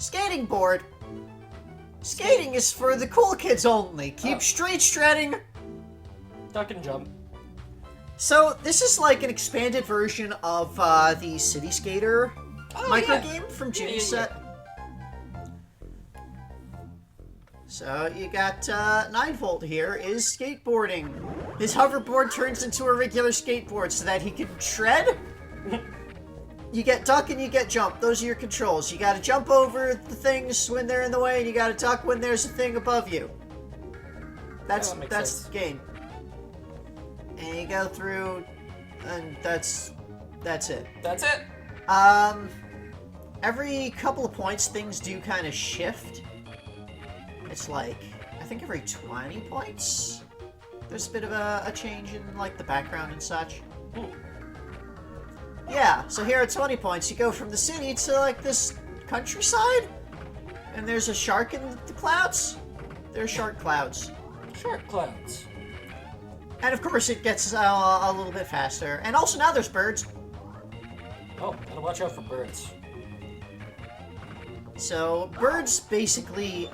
Skating board. Skating is for the cool kids only. Keep straight shredding. Duck and jump. So, this is like an expanded version of the City Skater microgame from Jimmy's set. So, you got 9-Volt here is skateboarding. His hoverboard turns into a regular skateboard so that he can shred. You get duck and you get jump. Those are your controls. You gotta jump over the things when they're in the way, and you gotta duck when there's a thing above you. That's the game. And you go through, and that's it. That's it? Every couple of points, things do kind of shift. It's like, I think every 20 points, there's a bit of a change in, like, the background and such. Ooh. Yeah, so here at 20 points, you go from the city to, like, this countryside, and there's a shark in the clouds. There's shark clouds. Shark clouds. And of course it gets a little bit faster. And also now there's birds. Oh, gotta watch out for birds. So birds basically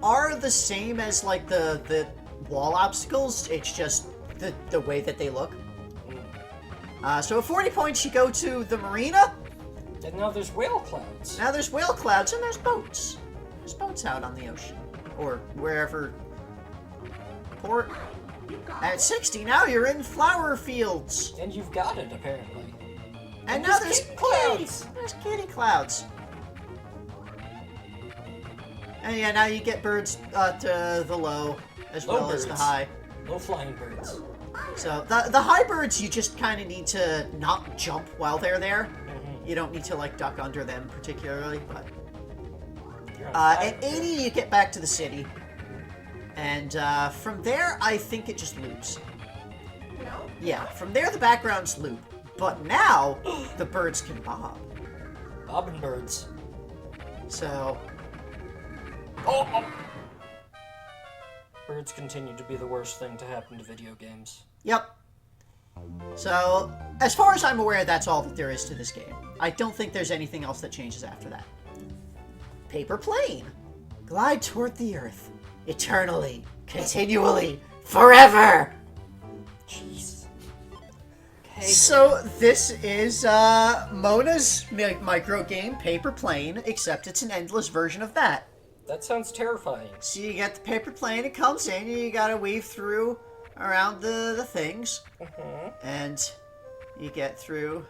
are the same as like the wall obstacles. It's just the way that they look. So at 40 points you go to the marina. And now there's whale clouds. Now there's whale clouds and there's boats. There's boats out on the ocean. Or wherever. Port. At 60, now you're in flower fields. And you've got it, apparently. And now there's clouds. There's kitty clouds. And yeah, now you get birds to the low, as well as the high. No flying birds. So, the high birds, you just kind of need to not jump while they're there. Mm-hmm. You don't need to, like, duck under them particularly, but... At 80, you get back to the city. And from there, I think it just loops. Yeah, from there the backgrounds loop. But now, the birds can bob. Bobbing birds. So... Oh! Birds continue to be the worst thing to happen to video games. Yep. So, as far as I'm aware, that's all that there is to this game. I don't think there's anything else that changes after that. Paper plane. Glide toward the earth. Eternally, continually, forever! Jeez. Okay. So, this is Mona's micro game, Paper Plane, except it's an endless version of that. That sounds terrifying. So you get the paper plane, it comes in, and you gotta weave through around the things. Mm-hmm. And you get through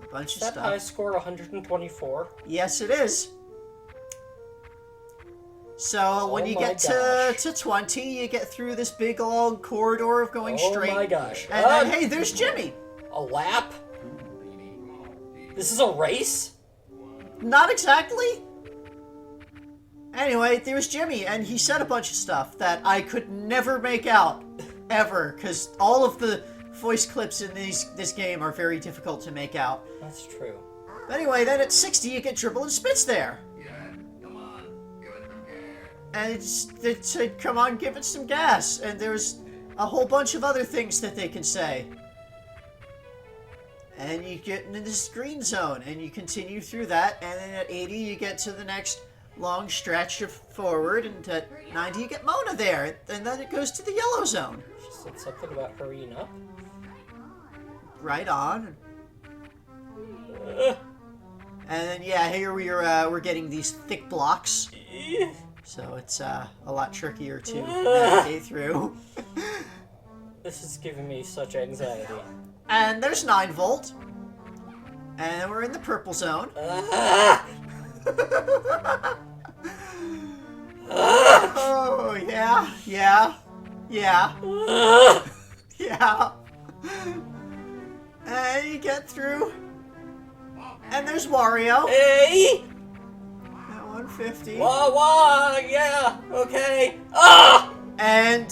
a bunch of That stuff. high score 124? Yes, it is. So when you get to 20, you get through this big long corridor of going straight. Oh my gosh. And then, hey, there's Jimmy. A lap? This is a race? Not exactly. Anyway, there's Jimmy, and he said a bunch of stuff that I could never make out, ever, because all of the voice clips in this game are very difficult to make out. That's true. Anyway, then at 60, you get Dribble and Spitz there. And it said, come on, give it some gas. And there's a whole bunch of other things that they can say. And you get into this green zone, and you continue through that, and then at 80, you get to the next long stretch of forward, and at 90, you get Mona there, and then it goes to the yellow zone. She said something about hurrying up. Right on. And then, yeah, here we're getting these thick blocks. So it's a lot trickier to navigate through. This is giving me such anxiety. And there's 9-Volt. And we're in the purple zone. Oh, yeah. Yeah. And you get through. And there's Wario. Hey! 150. Wah, yeah, okay. Ah! And,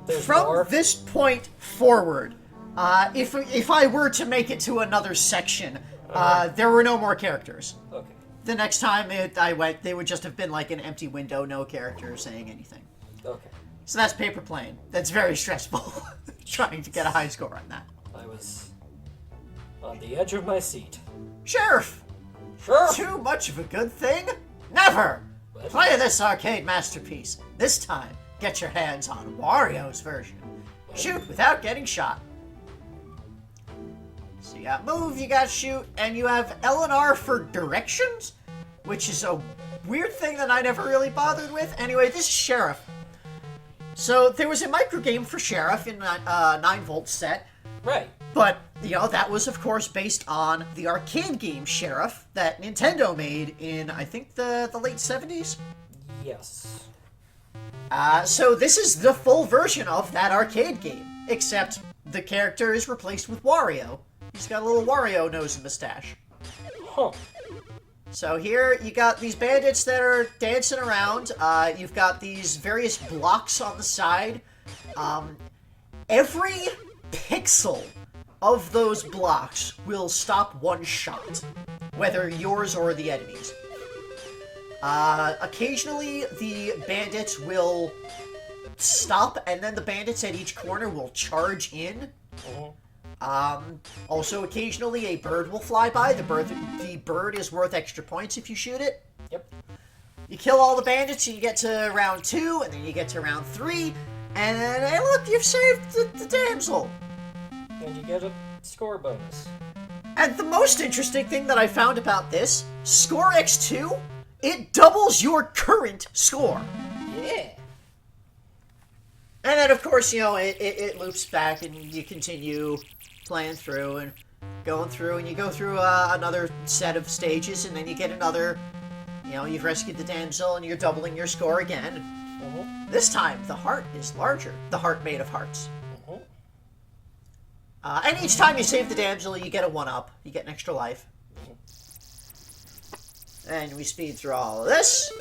There's from more? this point forward, if I were to make it to another section, there were no more characters. Okay. The next time I went, they would just have been like an empty window, no character saying anything. Okay. So that's Paper Plane. That's very stressful, trying to get a high score on that. I was on the edge of my seat. Sheriff! Sure. Too much of a good thing? Never! Play this arcade masterpiece. This time, get your hands on Wario's version. Shoot without getting shot. So you got move, you got shoot, and you have L and R for directions, which is a weird thing that I never really bothered with. Anyway, this is Sheriff. So there was a microgame for Sheriff in 9-volt set. Right. But, you know, that was, of course, based on the arcade game Sheriff that Nintendo made in, I think, the late 70s? Yes. So this is the full version of that arcade game, except the character is replaced with Wario. He's got a little Wario nose and mustache. Huh. So here, you got these bandits that are dancing around. You've got these various blocks on the side. Every pixel of those blocks will stop one shot, whether yours or the enemy's. Occasionally, the bandits will stop, and then the bandits at each corner will charge in. Also, occasionally, a bird will fly by. The bird is worth extra points if you shoot it. Yep. You kill all the bandits, and you get to round 2, and then you get to round 3, and then, hey, look, you've saved the damsel. And you get a score bonus. And the most interesting thing that I found about this, Score X2, it doubles your current score. Yeah. And then, of course, you know, it loops back, and you continue playing through and going through, and you go through another set of stages, and then you get another, you know, you've rescued the damsel, and you're doubling your score again. This time, the heart is larger. The heart made of hearts. And each time you save the damsel, you get a 1-up. You get an extra life. And we speed through all of this.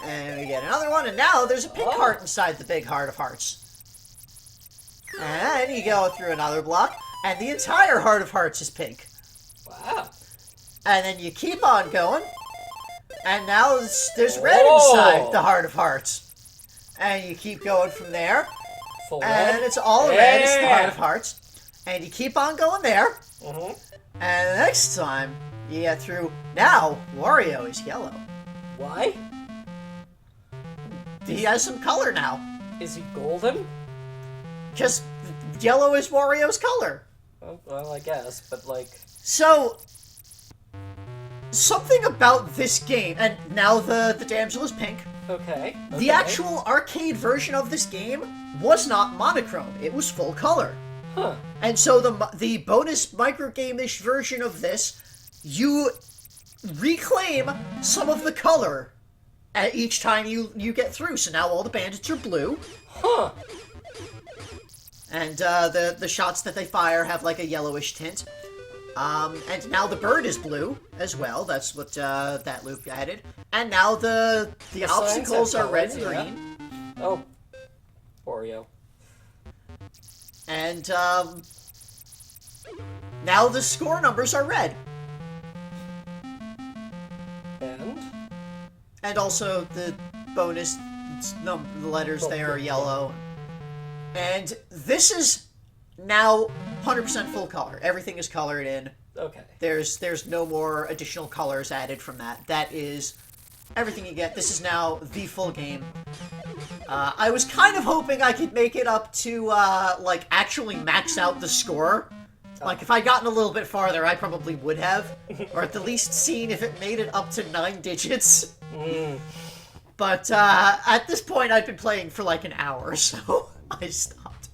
And we get another one, and now there's a pink heart inside the big heart of hearts. And you go through another block, and the entire heart of hearts is pink. Wow. And then you keep on going, and now there's red inside the heart of hearts. And you keep going from there, Full and red? it's all red, it's the heart of hearts. And you keep on going there, and the next time you get through, now Wario is yellow. Why? He has some color now. Is he golden? Just yellow is Wario's color. Well, I guess, but like... So, something about this game, and now the damsel is pink. Okay. The actual arcade version of this game was not monochrome. It was full color. Huh. And so the bonus microgame-ish version of this, you reclaim some of the color at each time you get through. So now all the bandits are blue. Huh. And the shots that they fire have like a yellowish tint. And now the bird is blue as well. That's what that loop added. And now the obstacles are red and green. Oh. Wario. And now the score numbers are red. And also the bonus the letters there are yellow. And this is now 100% full color. Everything is colored in. Okay. There's no more additional colors added from that. That is everything you get. This is now the full game. I was kind of hoping I could make it up to, like, actually max out the score. Like, if I'd gotten a little bit farther, I probably would have. Or at the least seen if it made it up to 9 digits. But, at this point, I'd been playing for like an hour, so I stopped.